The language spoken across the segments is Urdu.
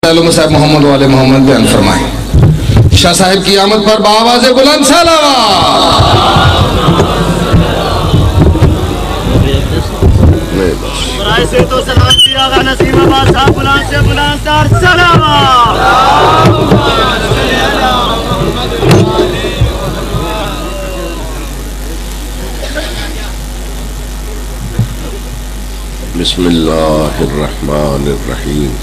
صاحب محمد والے محمد بیان فرمائیں۔ شاہ صاحب کی آمد پر بآواز بلند صلوات۔ برائے سے تو سلام کی آغا نسیم آباد صاحب بلند سے بلند تر صلوات۔ بسم اللہ الرحمن الرحیم۔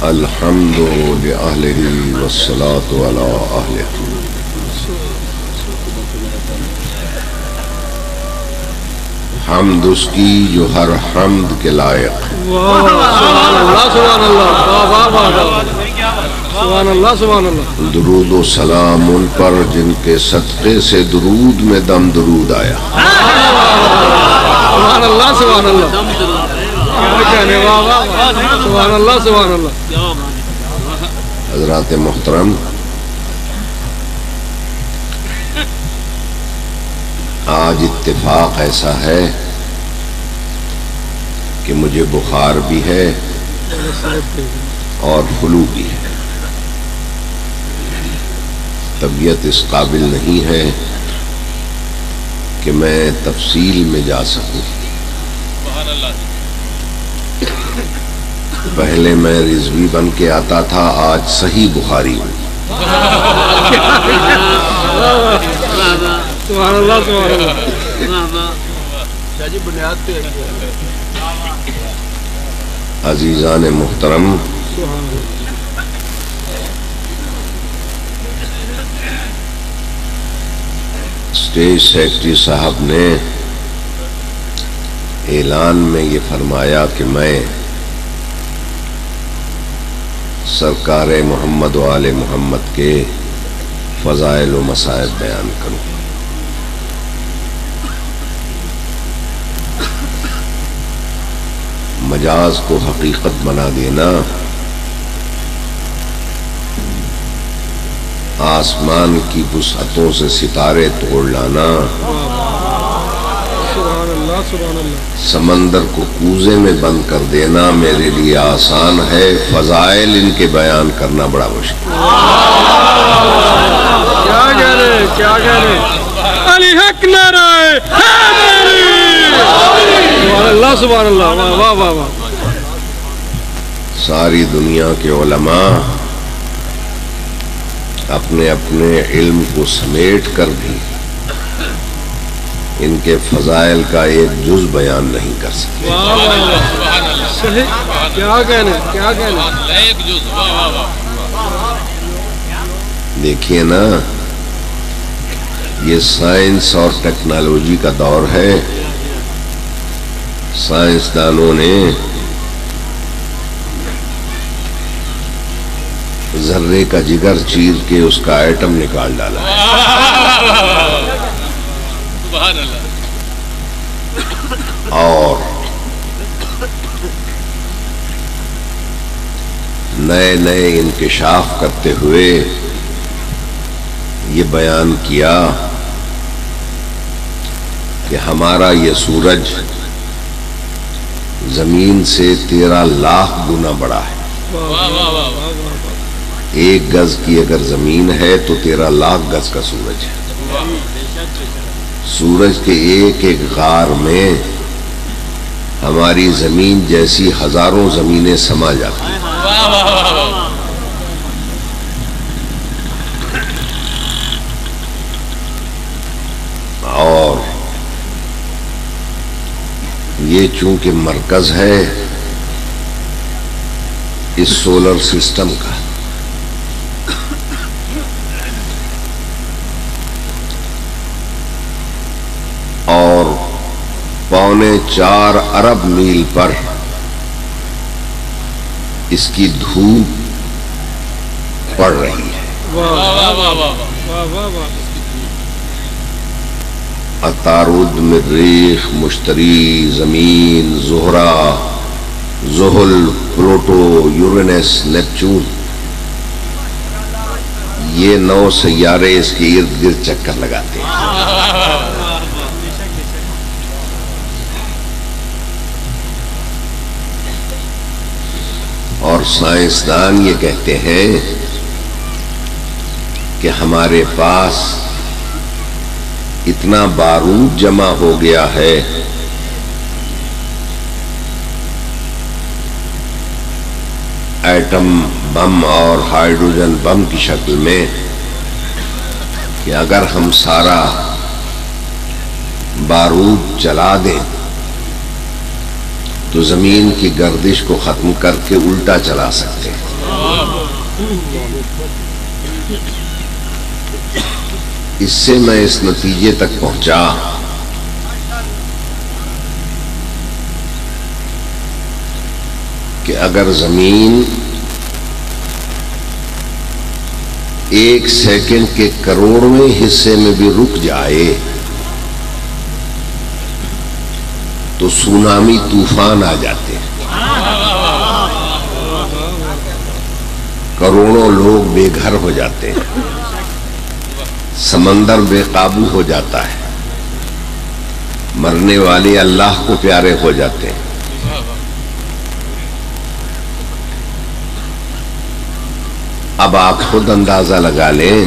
الحمد لأہلہ والصلاة علی اہلہ۔ حمد اس کی جو ہر حمد کے لائق۔ سبحان اللہ سبحان اللہ سبحان اللہ سبحان اللہ۔ درود و سلام ان پر جن کے صدقے سے درود میں دم درود آیا۔ سبحان اللہ سبحان اللہ سبحان اللہ سبحان اللہ۔ حضرات محترم، آج اتفاق ایسا ہے کہ مجھے بخار بھی ہے اور فلو بھی ہے۔ طبیعت اس قابل نہیں ہے کہ میں تفصیل میں جا سکوں۔ پہلے میں رضوی بن کے آتا تھا، آج صحیح بخاری ہوں۔ سبحان اللہ سبحان اللہ۔ عزیزان محترم، اسٹیج سیکرٹری صاحب نے اعلان میں یہ فرمایا کہ میں سرکار محمد و آل محمد کے فضائل و مصائب بیان کروں۔ مجاز کو حقیقت بنا دینا، آسمان کی وسعتوں سے ستارے توڑ لانا، سبحان اللہ سبحان اللہ۔ سمندر کو کوزے میں بند کر دینا میرے لیے آسان ہے، فضائل ان کے بیان کرنا بڑا مشکل۔ کیا کہہ رہے کیا کہہ رہے؟ علی حق نعرہ حیدری۔ سبحان اللہ سبحان اللہ، واہ واہ واہ۔ ساری دنیا کے علماء اپنے اپنے علم کو سمیٹ کر بھی ان کے فضائل کا ایک جز بیان نہیں کر سکتے۔ صحیح، کیا کہنے کیا کہنے۔ دیکھیے نا، یہ سائنس اور ٹیکنالوجی کا دور ہے۔ سائنسدانوں نے ذرے کا جگر چیر کے اس کا ایٹم نکال ڈالا۔ اور نئے نئے انکشاف کرتے ہوئے یہ بیان کیا کہ ہمارا یہ سورج زمین سے 13 لاکھ گنا بڑا ہے۔ ایک گز کی اگر زمین ہے تو 13 لاکھ گز کا سورج ہے۔ سورج کے ایک ایک غار میں ہماری زمین جیسی ہزاروں زمینیں سما جاتی ہیں۔ اور یہ چونکہ مرکز ہے اس سولر سسٹم کا، اور 4.25 ارب میل پر اس کی دھوپ پڑ رہی ہے۔ عطارد، مریخ، مشتری، زمین، زہرہ، زحل، پلوٹو، یورینس، نیپچون، یہ 9 سیارے اس کے ارد گرد چکر لگاتے ہیں۔ سائنسدان یہ کہتے ہیں کہ ہمارے پاس اتنا بارود جمع ہو گیا ہے ایٹم بم اور ہائیڈروجن بم کی شکل میں کہ اگر ہم سارا بارود چلا دیں تو زمین کی گردش کو ختم کر کے الٹا چلا سکتے ہیں۔ اس سے میں اس نتیجے تک پہنچا کہ اگر زمین ایک سیکنڈ کے کروڑویں حصے میں بھی رک جائے تو سونامی طوفان آ جاتے ہیں، کروڑوں لوگ بے گھر ہو جاتے ہیں، سمندر بے قابو ہو جاتا ہے، مرنے والے اللہ کو پیارے ہو جاتے ہیں۔ اب آپ خود اندازہ لگا لیں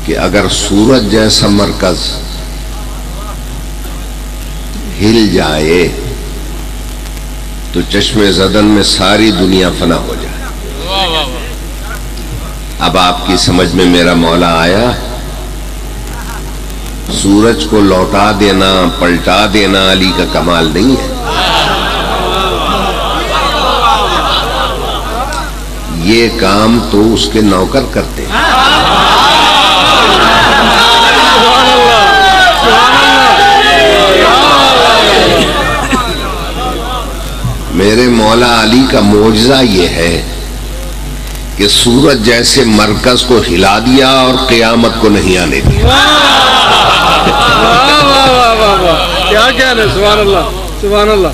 کہ اگر سورج جیسا مرکز ہل جائے تو چشم زدن میں ساری دنیا فنا ہو جائے۔ اب آپ کی سمجھ میں میرا مولا آیا؟ سورج کو لوٹا دینا، پلٹا دینا علی کا کمال نہیں ہے، یہ کام تو اس کے نوکر کرتے ہیں۔ میرے مولا علی کا معجزہ یہ ہے کہ سورج جیسے مرکز کو ہلا دیا اور قیامت کو نہیں آنے دیا۔ کیا کہہ رہے، سبحان اللہ، سبحان اللہ،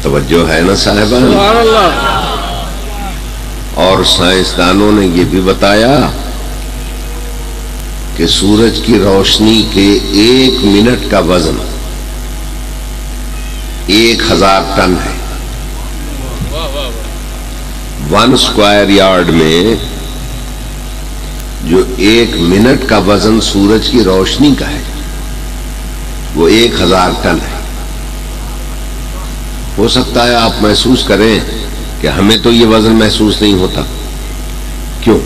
توجہ ہے نا صاحبان؟ سبحان اللہ۔ اور سائنسدانوں نے یہ بھی بتایا کہ سورج کی روشنی کے 1 منٹ کا وزن 1000 ٹن ہے۔ 1 اسکوائر یارڈ میں جو 1 منٹ کا وزن سورج کی روشنی کا ہے وہ 1000 ٹن ہے۔ ہو سکتا ہے آپ محسوس کریں کہ ہمیں تو یہ وزن محسوس نہیں ہوتا، کیوں؟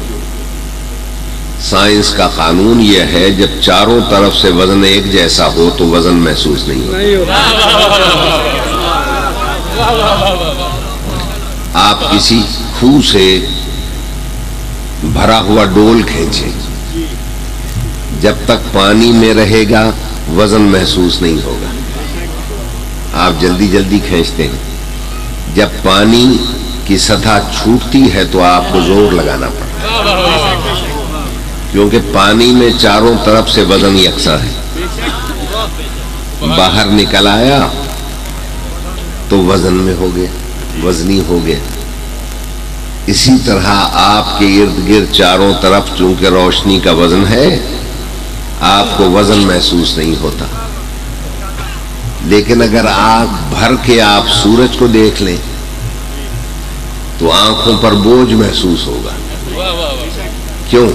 سائنس کا قانون یہ ہے جب چاروں طرف سے وزن ایک جیسا ہو تو وزن محسوس نہیں ہوتا۔ آپ کسی کھوہ سے بھرا ہوا ڈول کھینچیں، جب تک پانی میں رہے گا وزن محسوس نہیں ہوگا، آپ جلدی جلدی کھینچتے ہیں، جب پانی کی سطح چھوٹتی ہے تو آپ کو زور لگانا پڑتا ہے، کیونکہ پانی میں چاروں طرف سے وزن یکساں ہے، باہر نکل آیا تو وزن میں ہو گیا، وزنی ہو گیا۔ اسی طرح آپ کے ارد گرد چاروں طرف چونکہ روشنی کا وزن ہے، آپ کو وزن محسوس نہیں ہوتا، لیکن اگر آنکھ بھر کے آپ سورج کو دیکھ لیں تو آنکھوں پر بوجھ محسوس ہوگا۔ کیوں؟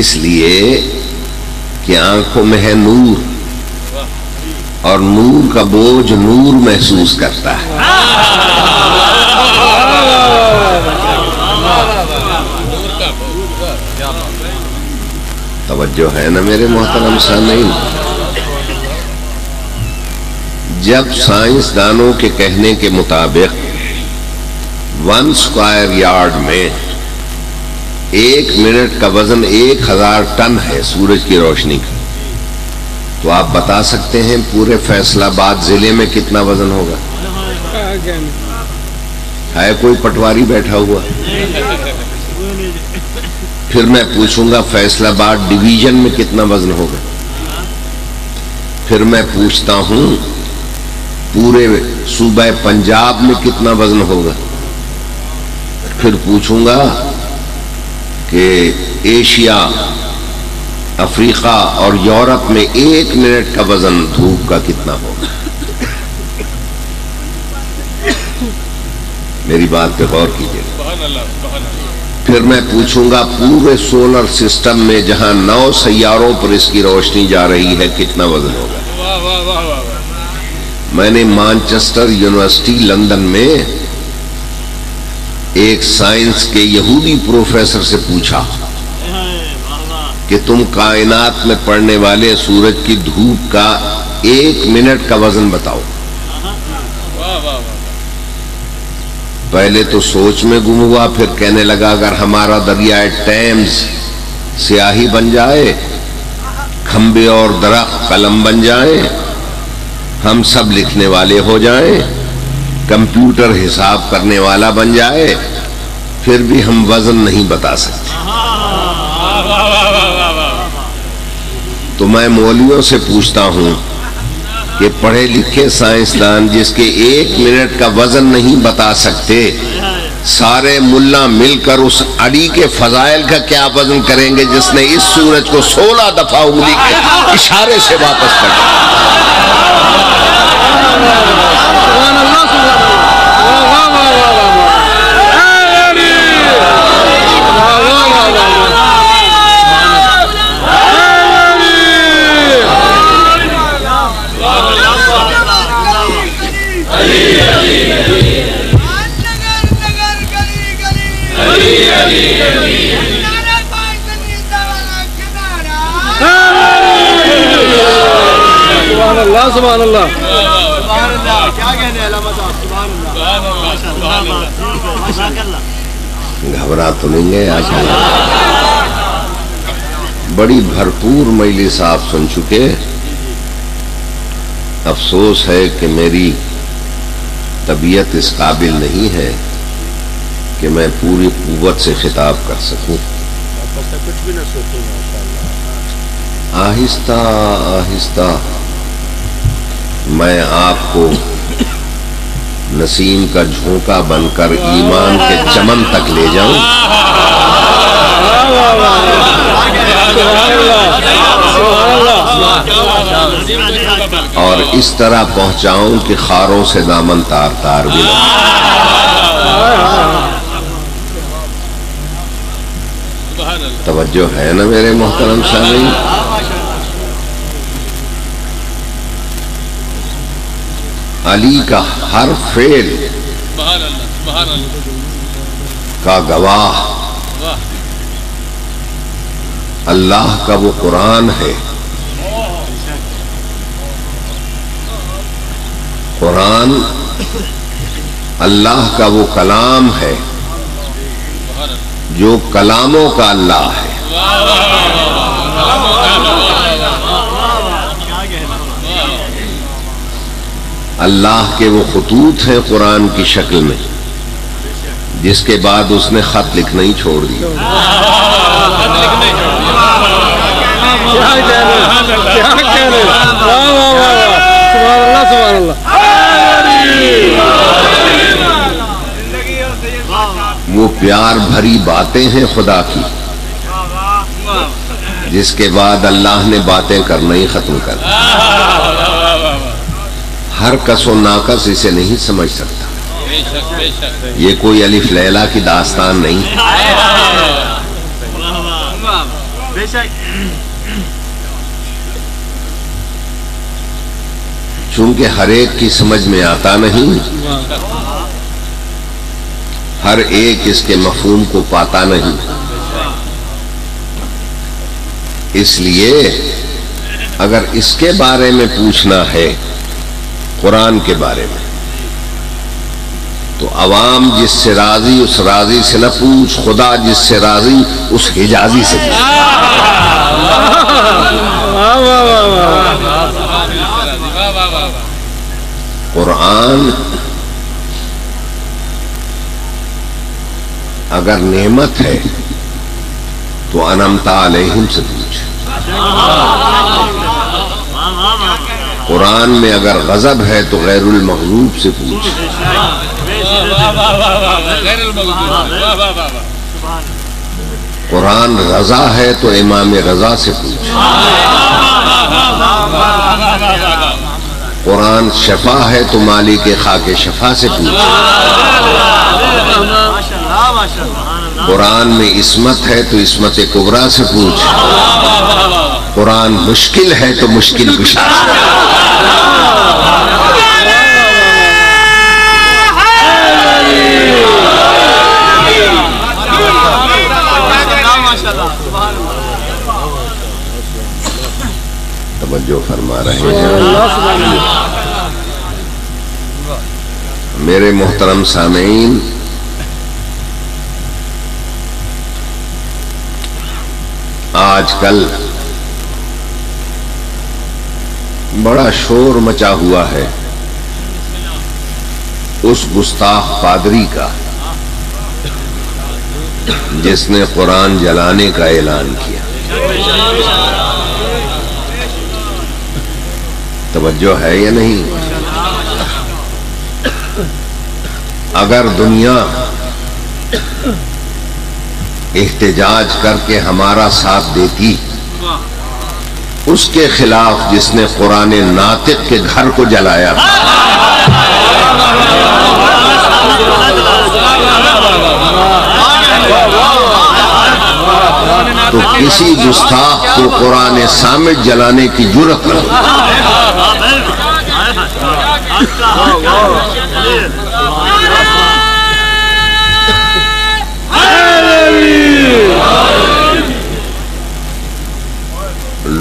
اس لیے کہ آنکھوں میں ہے نور، اور نور کا بوجھ نور محسوس کرتا ہے۔ توجہ ہے نا میرے محترم سامعین؟ جب سائنسدانوں کے کہنے کے مطابق 1 اسکوائر یارڈ میں 1 منٹ کا وزن 1000 ٹن ہے سورج کی روشنی کا، تو آپ بتا سکتے ہیں پورے فیصل آباد ضلع میں کتنا وزن ہوگا؟ ہے کوئی پٹواری بیٹھا ہوا؟ پھر میں پوچھوں گا فیصل آباد ڈویژن میں کتنا وزن ہوگا؟ پھر میں پوچھتا ہوں پورے صوبہ پنجاب میں کتنا وزن ہوگا؟ پھر پوچھوں گا کہ ایشیا، افریقہ اور یورپ میں 1 منٹ کا وزن دھوپ کا کتنا ہوگا؟ میری بات پہ غور کیجیے. پھر میں پوچھوں گا پورے سولر سسٹم میں جہاں 9 سیاروں پر اس کی روشنی جا رہی ہے کتنا وزن ہوگا؟ میں نے مانچسٹر یونیورسٹی لندن میں ایک سائنس کے یہودی پروفیسر سے پوچھا کہ تم کائنات میں پڑنے والے سورج کی دھوپ کا 1 منٹ کا وزن بتاؤ. پہلے تو سوچ میں گم ہوا، پھر کہنے لگا اگر ہمارا دریائے ٹیمز سیاہی بن جائے، کھمبے اور درخت قلم بن جائیں، ہم سب لکھنے والے ہو جائیں، کمپیوٹر حساب کرنے والا بن جائے، پھر بھی ہم وزن نہیں بتا سکتے. تو میں مولویوں سے پوچھتا ہوں کہ پڑھے لکھے سائنسدان جس کے 1 منٹ کا وزن نہیں بتا سکتے، سارے ملا مل کر اس اڑی کے فضائل کا کیا وزن کریں گے جس نے اس سورج کو 16 دفعہ انگلی کے اشارے سے واپس کر دیا. سبحان اللہ. گھبرا تو نہیں گئے آج؟ بڑی بھرپور مجلس آپ سن چکے. افسوس ہے کہ میری طبیعت اس قابل نہیں ہے کہ میں پوری قوت سے خطاب کر سکوں. آہستہ آہستہ میں آپ کو نسیم کا جھونکا بن کر ایمان کے چمن تک لے جاؤں اور اس طرح پہنچاؤں کہ خاروں سے دامن تار تار بھی نہ. توجہ ہے نا میرے محترم سامعین؟ علی کا ہر فعل کا گواہ اللہ کا وہ قرآن ہے. قرآن اللہ کا وہ کلام ہے جو کلاموں کا اللہ ہے. اللہ کے وہ خطوط ہیں قرآن کی شکل میں جس کے بعد اس نے خط لکھنا ہی چھوڑ دیا. وہ پیار بھری باتیں ہیں خدا کی جس کے بعد اللہ نے باتیں کرنا ہی ختم کر دیا. ہر کس و ناکس اسے نہیں سمجھ سکتا. یہ کوئی الف لیلا کی داستان نہیں. چونکہ ہر ایک کی سمجھ میں آتا نہیں، ہر ایک اس کے مفہوم کو پاتا نہیں، اس لیے اگر اس کے بارے میں پوچھنا ہے قرآن کے بارے میں تو عوام جس سے راضی اس راضی سے نہ پوچھ، خدا جس سے راضی اس حجازی سے پوچھ. قرآن اگر نعمت ہے تو انعمت علیہم سے پوچھ. قرآن میں اگر غضب ہے تو غیر المغضوب سے پوچھ. قرآن رضا ہے تو امام رضا سے پوچھ. قرآن شفا ہے تو مالک خاک شفا سے پوچھ، قرآن میں عصمت ہے تو عصمت کبریٰ سے پوچھ، قرآن مشکل ہے تو مشکل کشا سے توجہ فرما رہے ہیں۔ میرے محترم سامعین، آج کل بڑا شور مچا ہوا ہے اس گستاخ پادری کا جس نے قرآن جلانے کا اعلان کیا۔ توجہ ہے یا نہیں؟ اگر دنیا احتجاج کر کے ہمارا ساتھ دیتی اس کے خلاف جس نے قرآن ناطق کے گھر کو جلایا تھا، تو کسی گستاخ کو قرآن صامت جلانے کی جرأت نہ ہوئی۔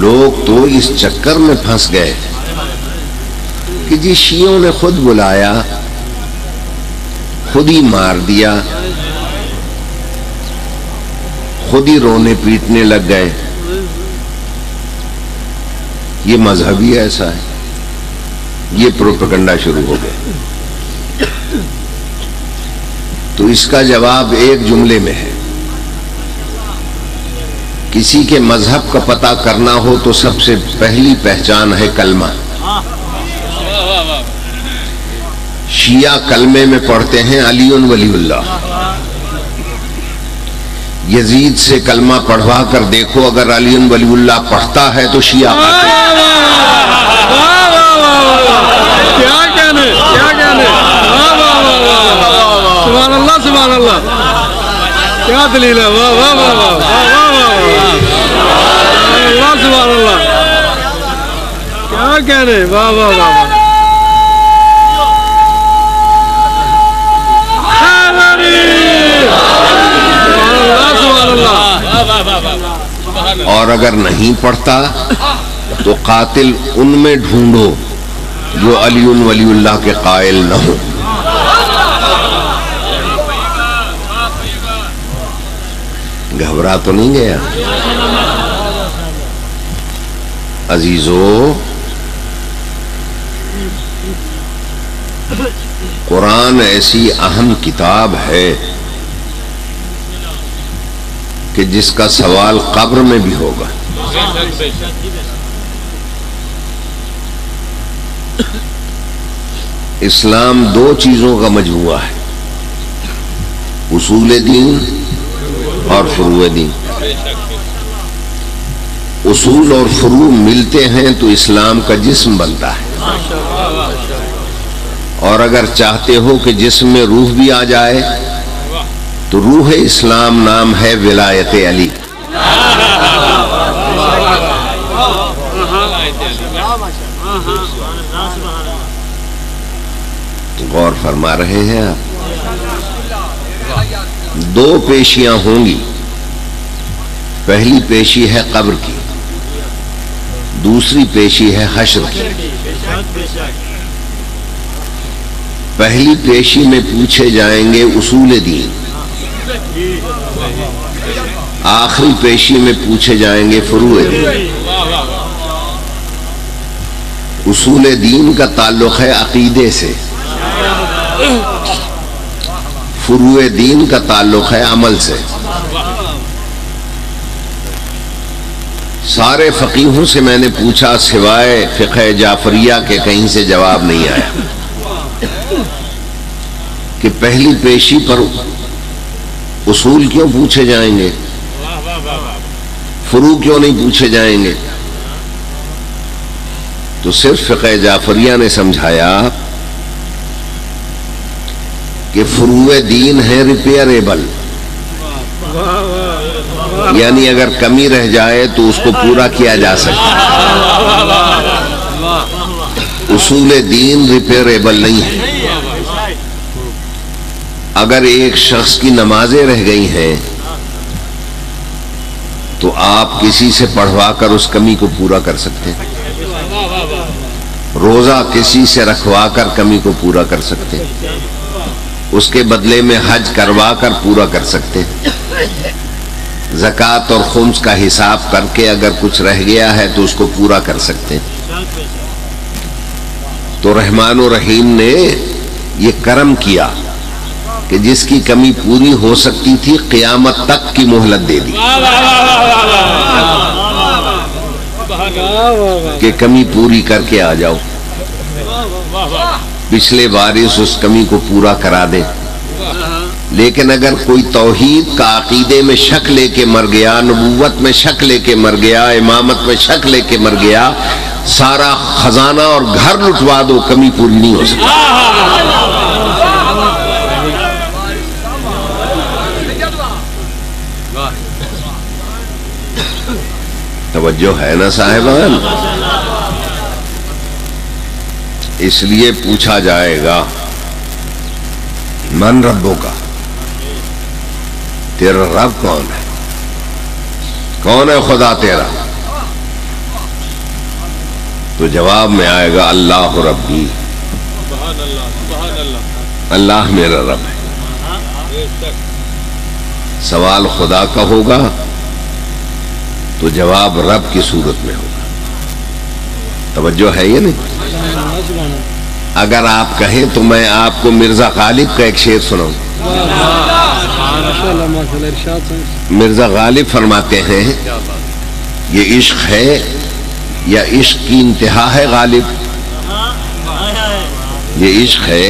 لوگ تو اس چکر میں پھنس گئے کہ جی شیعوں نے خود بلایا، خود ہی مار دیا، خود ہی رونے پیٹنے لگ گئے، یہ مذہبی ایسا ہے، یہ پروپیگنڈا شروع ہو گئے۔ تو اس کا جواب ایک جملے میں ہے، کسی کے مذہب کا پتہ کرنا ہو تو سب سے پہلی پہچان ہے کلمہ۔ شیعہ کلمے میں پڑھتے ہیں علی ولی اللہ، یزید سے کلمہ پڑھوا کر دیکھو، اگر علی ولی اللہ پڑھتا ہے تو شیعہ قاتل۔ کیا کہنے، کیا کہنے، سبحان اللہ سبحان اللہ، کیا دلیل ہے، واہ واہ واہ واہ اللہ سبحان اللہ، کیا کہنے، واہ واہ واہ اور اگر نہیں پڑھتا تو قاتل ان میں ڈھونڈو جو علی ولی اللہ کے قائل نہ ہو۔ گھبرا تو نہیں گیا؟ عزیزو، قرآن ایسی اہم کتاب ہے کہ جس کا سوال قبر میں بھی ہوگا۔ اسلام دو چیزوں کا مجموعہ ہے، اصول دین اور فروع دین۔ اصول اور فروع ملتے ہیں تو اسلام کا جسم بنتا ہے، اور اگر چاہتے ہو کہ جسم میں روح بھی آ جائے تو روح اسلام نام ہے ولایت علی۔ غور فرما رہے ہیں آپ؟ دو پیشیاں ہوں گی، پہلی پیشی ہے قبر کی، دوسری پیشی ہے حشر کی۔ پہلی پیشی میں پوچھے جائیں گے اصول دین، آخری پیشی میں پوچھے جائیں گے فروع دین۔ اصول دین کا تعلق ہے عقیدے سے، فروع دین کا تعلق ہے عمل سے۔ سارے فقیہوں سے میں نے پوچھا، سوائے فقہ جعفریہ کے کہیں سے جواب نہیں آیا کہ پہلی پیشی پر اصول کیوں پوچھے جائیں گے، فروع کیوں نہیں پوچھے جائیں گے۔ تو صرف فقہ جعفریہ نے سمجھایا کہ فروع دین ہے ریپیئریبل، یعنی اگر کمی رہ جائے تو اس کو پورا کیا جا سکتا ہے۔ اصول دین ریپیئریبل نہیں ہے۔ اگر ایک شخص کی نمازیں رہ گئی ہیں تو آپ کسی سے پڑھوا کر اس کمی کو پورا کر سکتے ہیں، روزہ کسی سے رکھوا کر کمی کو پورا کر سکتے ہیں، اس کے بدلے میں حج کروا کر پورا کر سکتے ہیں، زکوٰۃ اور خمس کا حساب کر کے اگر کچھ رہ گیا ہے تو اس کو پورا کر سکتے ہیں۔ تو رحمان و رحیم نے یہ کرم کیا کہ جس کی کمی پوری ہو سکتی تھی قیامت تک کی مہلت دے دی کہ کمی پوری کر کے آ جاؤ، پچھلے وارث اس کمی کو پورا کرا دے۔ لیکن اگر کوئی توحید کا عقیدے میں شک لے کے مر گیا، نبوت میں شک لے کے مر گیا، امامت میں شک لے کے مر گیا، سارا خزانہ اور گھر لٹوا دو، کمی پوری نہیں ہو سکتی۔ توجہ ہے نا صاحبان؟ اس لیے پوچھا جائے گا من ربوں کا، تیرا رب کون ہے؟ کون ہے خدا تیرا؟ تو جواب میں آئے گا اللہ ربی، اللہ میرا رب ہے۔ سوال خدا کا ہوگا تو جواب رب کی صورت میں ہوگا۔ توجہ ہے یہ نہیں؟ اگر آپ کہیں تو میں آپ کو مرزا غالب کا ایک شعر سناؤں۔ مرزا غالب فرماتے ہیں یہ عشق ہے یا عشق کی انتہا ہے غالب، یہ عشق ہے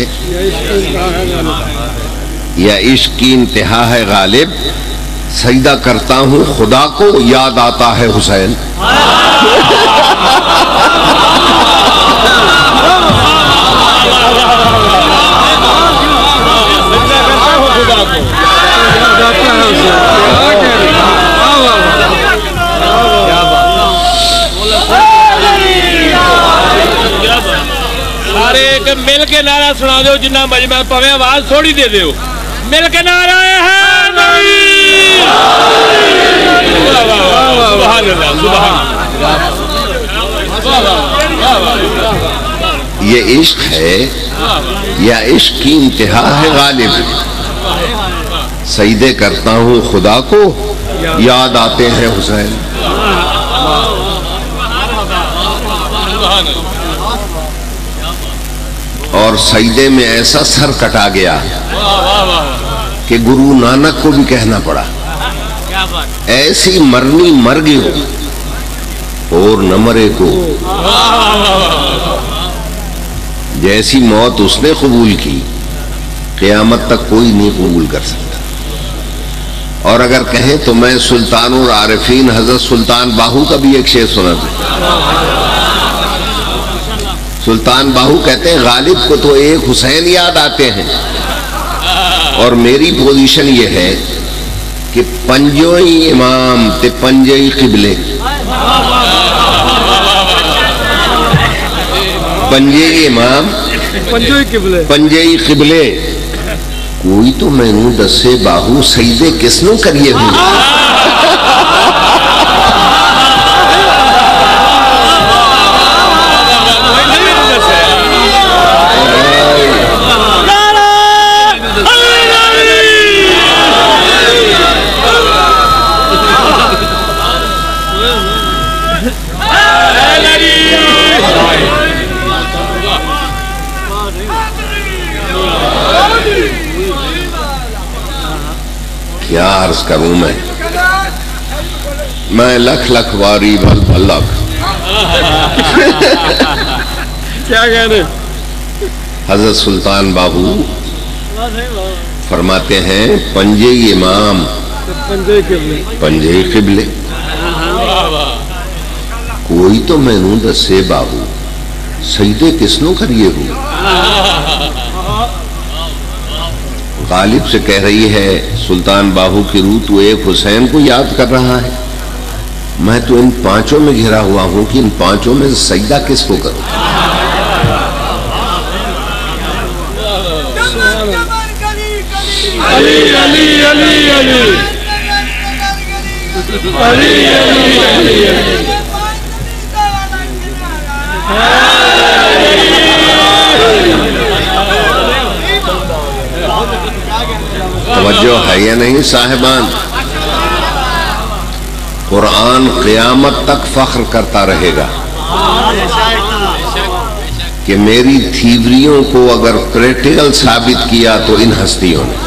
یا عشق کی انتہا ہے غالب، سجدہ کرتا ہوں خدا کو یاد آتا ہے حسین۔ سارے ایک مل کے نعرہ سنا دو، جنہ مجمع پوے آواز تھوڑی دے دیو، مل کے نعرہ ہے نبی۔ سبحان اللہ، سبحان۔ یہ عشق ہے یا عشق کی انتہا ہے غالب، سجدے کرتا ہوں خدا کو یاد آتے ہیں حسین۔ اور سجدے میں ایسا سر کٹا گیا کہ گرو نانک کو بھی کہنا پڑا ایسی مرنی مر گئی ہو اور نہ مرے کو، جیسی موت اس نے قبول کی قیامت تک کوئی نہیں قبول کر سکتا۔ اور اگر کہیں تو میں سلطان اور عارفین حضرت سلطان باہو کا بھی ایک شعر سنا دوں۔ سلطان باہو کہتے ہیں غالب کو تو ایک حسین یاد آتے ہیں، اور میری پوزیشن یہ ہے کہ پنجوئی امام تے پنجوئی قبلے، پنجوئی امام پنجوئی قبلے، کوئی تو میں نو دسے باہو سجدے کس نو کریے ہوئے۔ کیا عرض کروں میں لکھ لکھ واری بھل بھل لکھ۔ کیا کہنے؟ حضرت سلطان باہو فرماتے ہیں پنجے امام پنجے قبلے، کوئی تو میں نو دسے باہو سجدے کس نو کریے ہو؟ غالب سے کہہ رہی ہے سلطان باہو کی روح تو ایک حسین کو یاد کر رہا ہے، میں تو ان پانچوں میں گھرا ہوا ہوں کہ ان پانچوں میں سجدہ کس کو کروں؟ علی علی علی علی علی علی توجہ ہے یا نہیں صاحبان؟ قرآن قیامت تک فخر کرتا رہے گا کہ میری تھیوریوں کو اگر پریکٹیکل ثابت کیا تو ان ہستیوں نے۔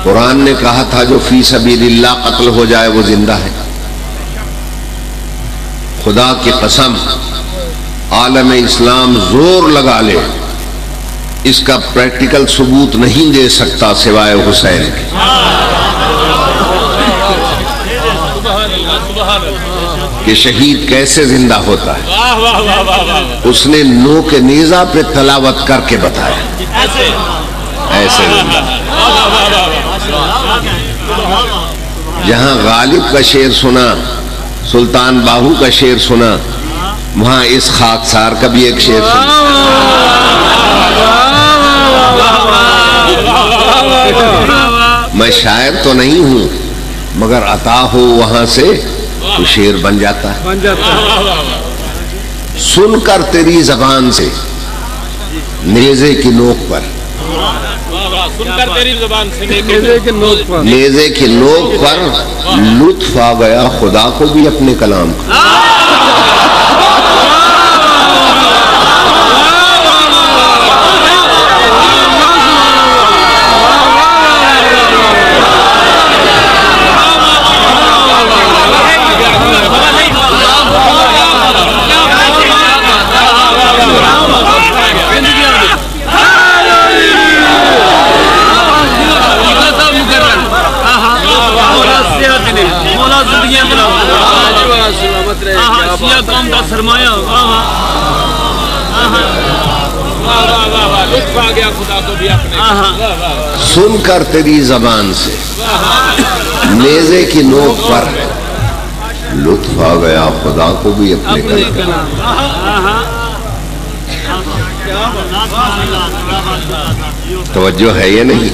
قرآن نے کہا تھا جو فی سبیل اللہ قتل ہو جائے وہ زندہ ہے۔ خدا کی قسم عالم اسلام زور لگا لے، اس کا پریکٹیکل ثبوت نہیں دے سکتا سوائے حسین کے۔ کہ شہید کیسے زندہ ہوتا ہے اس نے نو کے نیزہ پہ تلاوت کر کے بتایا، ایسے زندہ۔ جہاں غالب کا شعر سنا، سلطان باہو کا شعر سنا، وہاں اس خاکسار کا بھی ایک شعر سنا۔ میں شاعر تو نہیں ہوں مگر عطا ہو وہاں سے تو شعر بن جاتا ہے۔ سن کر تیری زبان سے نیزے کی نوک پر، نیزے کی نوک پر لطف آ گیا خدا کو بھی اپنے کلام کا۔ سن کر تیری زبان سے نیزے کی نوک پر لطف آ گیا خدا کو بھی اپنے کلام۔ توجہ ہے یا نہیں؟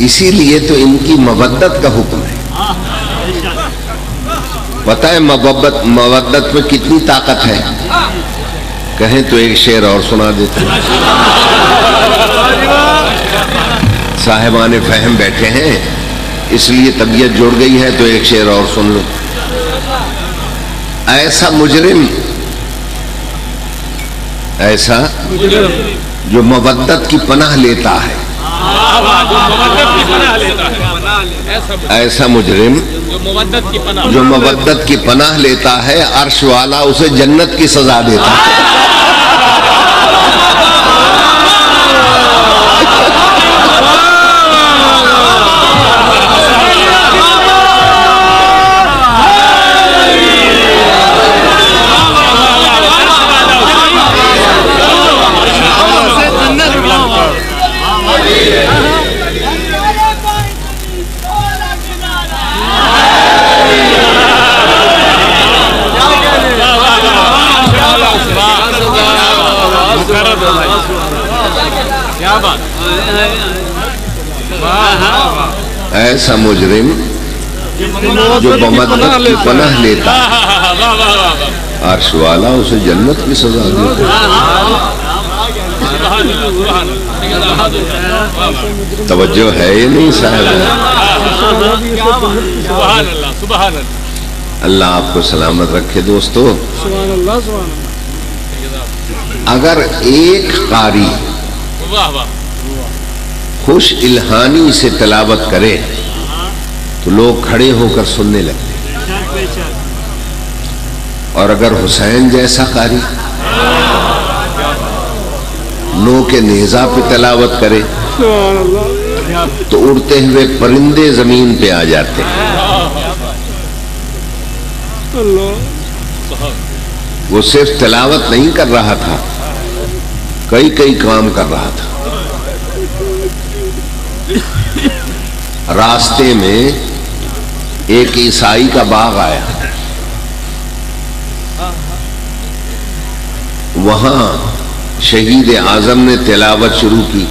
اسی لیے تو ان کی مودت کا حکم ہے۔ پتہ ہے مودت میں کتنی طاقت ہے؟ کہیں تو ایک شعر اور سنا دیتے ہیں۔ صاحبان فہم بیٹھے ہیں اس لیے طبیعت جڑ گئی ہے تو ایک شعر اور سن لو۔ ایسا مجرم، ایسا جو مودت کی پناہ لیتا ہے، ایسا مجرم جو مودت کی پناہ لیتا ہے، عرش والا اسے جنت کی سزا دیتا ہے۔ ایسا مجرم جو مودت کی پناہ لیتا ہے، عرش والا اسے جنت کی سزا دیتا ہے۔ توجہ ہے یہ نہیں صاحب؟ اللہ آپ کو سلامت رکھے دوستو۔ اگر ایک قاری خوش الہانی سے تلاوت کرے تو لوگ کھڑے ہو کر سننے لگتے، اور اگر حسین جیسا قاری نو کے نیزہ پہ تلاوت کرے تو اڑتے ہوئے پرندے زمین پہ آ جاتے ہیں۔ وہ صرف تلاوت نہیں کر رہا تھا، کئی کام کر رہا تھا۔ راستے میں ایک عیسائی کا باغ آیا، وہاں شہید اعظم نے تلاوت شروع کی۔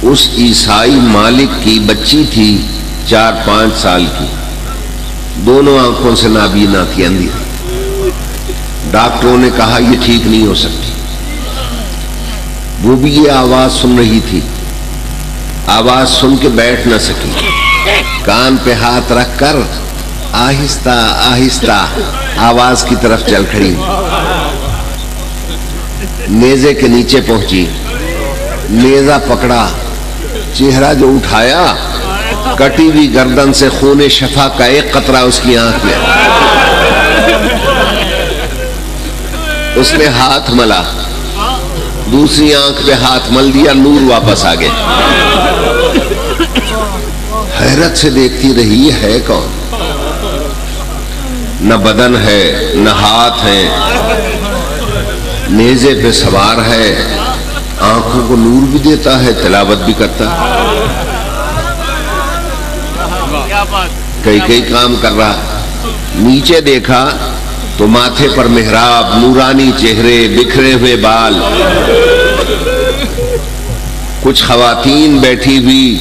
اس عیسائی مالک کی بچی تھی 4-5 سال کی، دونوں آنکھوں سے نابینا تھی، اندھی تھی۔ ڈاکٹروں نے کہا یہ ٹھیک نہیں ہو سکتی۔ وہ بھی یہ آواز سن رہی تھی، آواز سن کے بیٹھ نہ سکی، کان پہ ہاتھ رکھ کر آہستہ آہستہ آواز کی طرف چل کھڑی، نیزے کے نیچے پہنچی، نیزہ پکڑا، چہرہ جو اٹھایا، کٹی ہوئی گردن سے خون شفا کا ایک قطرہ اس کی آنکھ میں۔ اس نے ہاتھ ملا، دوسری آنکھ پہ ہاتھ مل دیا، نور واپس آ گیا۔ حیرت سے دیکھتی رہی یہ ہے کون؟ نہ بدن ہے نہ ہاتھ ہیں، نیزے پہ سوار ہے، آنکھوں کو نور بھی دیتا ہے، تلاوت بھی کرتا ہے، کئی کام کر رہا۔ نیچے دیکھا تو ماتھے پر محراب، نورانی چہرے، بکھرے ہوئے بال، کچھ خواتین بیٹھی ہوئی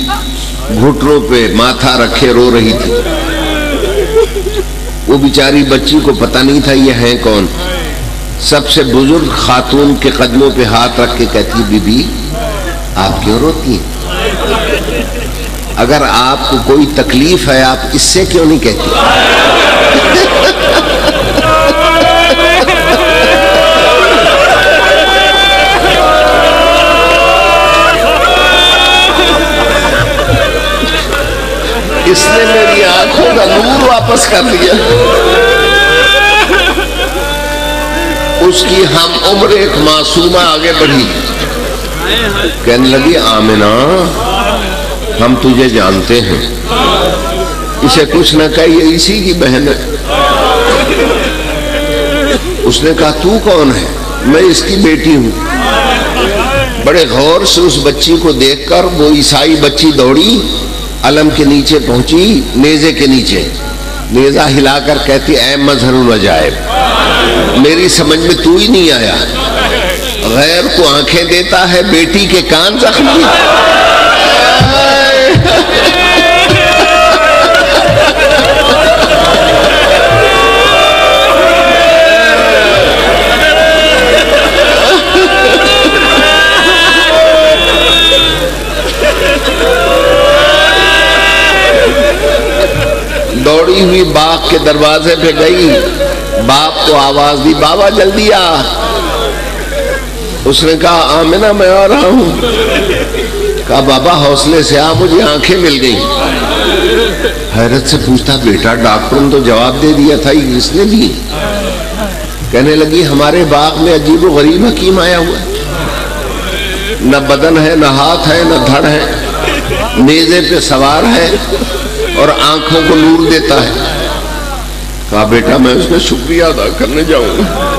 گھٹنوں پہ ماتھا رکھے رو رہی تھی۔ وہ بیچاری بچی کو پتہ نہیں تھا یہ ہیں کون۔ سب سے بزرگ خاتون کے قدموں پہ ہاتھ رکھ کے کہتی، بی بی آپ کیوں روتی ہیں؟ اگر آپ کو کوئی تکلیف ہے آپ اس سے کیوں نہیں کہتی؟ اس نے میری آنکھوں کا نور واپس کر دیا۔ اس کی ہم عمر ایک معصومہ آگے بڑھی، کہنے لگی آمنہ ہم تجھے جانتے ہیں، اسے کچھ نہ کہیے، اسی کی بہن ہے۔ اس نے کہا تو کون ہے؟ میں اس کی بیٹی ہوں۔ بڑے غور سے اس بچی کو دیکھ کر وہ عیسائی بچی دوڑی، علم کے نیچے پہنچی، نیزے کے نیچے نیزہ ہلا کر کہتی، اے مظہر العجائب، میری سمجھ میں تو ہی نہیں آیا، غیر کو آنکھیں دیتا ہے، بیٹی کے کان زخمی۔ دوڑی ہوئی باغ کے دروازے پہ گئی، باپ کو آواز دی، بابا جلدی آ۔ اس نے کہا آمنہ میں آ رہا ہوں۔ کہا بابا حوصلے سے آ، مجھے آنکھیں مل گئی۔ حیرت سے پوچھتا بیٹا ڈاکٹر نے تو جواب دے دیا تھا، اس نے دی؟ کہنے لگی ہمارے باغ میں عجیب و غریب حکیم آیا ہوا ہے، نہ بدن ہے نہ ہاتھ ہے نہ دھڑ ہے، نیزے پہ سوار ہے اور آنکھوں کو نور دیتا ہے۔ کہا بیٹا میں اس کا شکریہ ادا کرنے جاؤں گا۔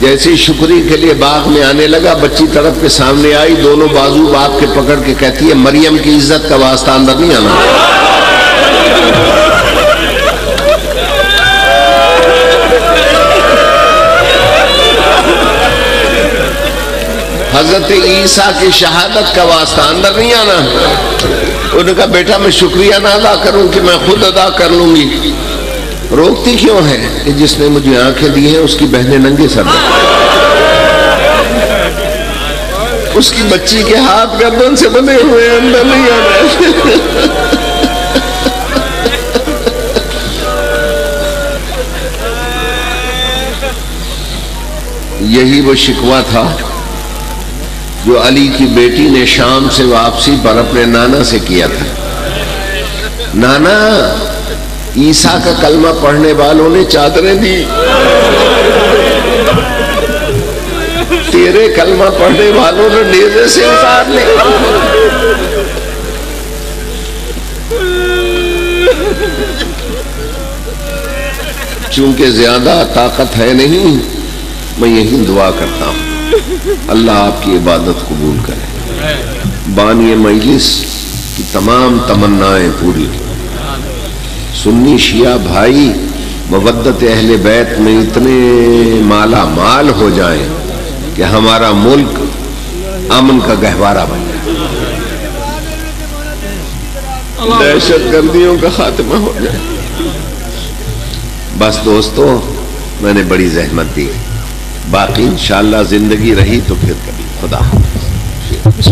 جیسے ہی شکریہ کے لیے باغ میں آنے لگا، بچی تڑپ کے سامنے آئی، دونوں بازو باپ کے پکڑ کے کہتی ہے مریم کی عزت کا واسطہ اندر نہیں آنا۔ حضرت عیسیٰ کی شہادت کا واسطہ اندر نہیں آنا۔ انہوں نے کہا بیٹا میں شکریہ نہ ادا کروں کہ میں خود ادا کر لوں گی۔ روکتی کیوں ہے؟ کہ جس نے مجھے آنکھیں دی ہیں اس کی بہنیں ننگے سر ہیں، اس کی بچی کے ہاتھ گردن سے بندھے ہوئے اندر نہیں آنا۔ یہی وہ شکوہ تھا جو علی کی بیٹی نے شام سے واپسی پر اپنے نانا سے کیا تھا۔ نانا عیسیٰ کا کلمہ پڑھنے والوں نے چادریں دی، تیرے کلمہ پڑھنے والوں نے نیزے سے اتار لے۔ چونکہ زیادہ طاقت ہے نہیں، میں یہی دعا کرتا ہوں اللہ آپ کی عبادت قبول کرے، بانی مجلس کی تمام تمنائیں پوری ہوں۔ سنی شیعہ بھائی مودت اہل بیت میں اتنے مالا مال ہو جائیں کہ ہمارا ملک امن کا گہوارہ بن جائے، دہشت گردیوں کا خاتمہ ہو جائے۔ بس دوستو، میں نے بڑی زحمت دی، باقی انشاءاللہ زندگی رہی تو پھر کبھی خدا حافظ۔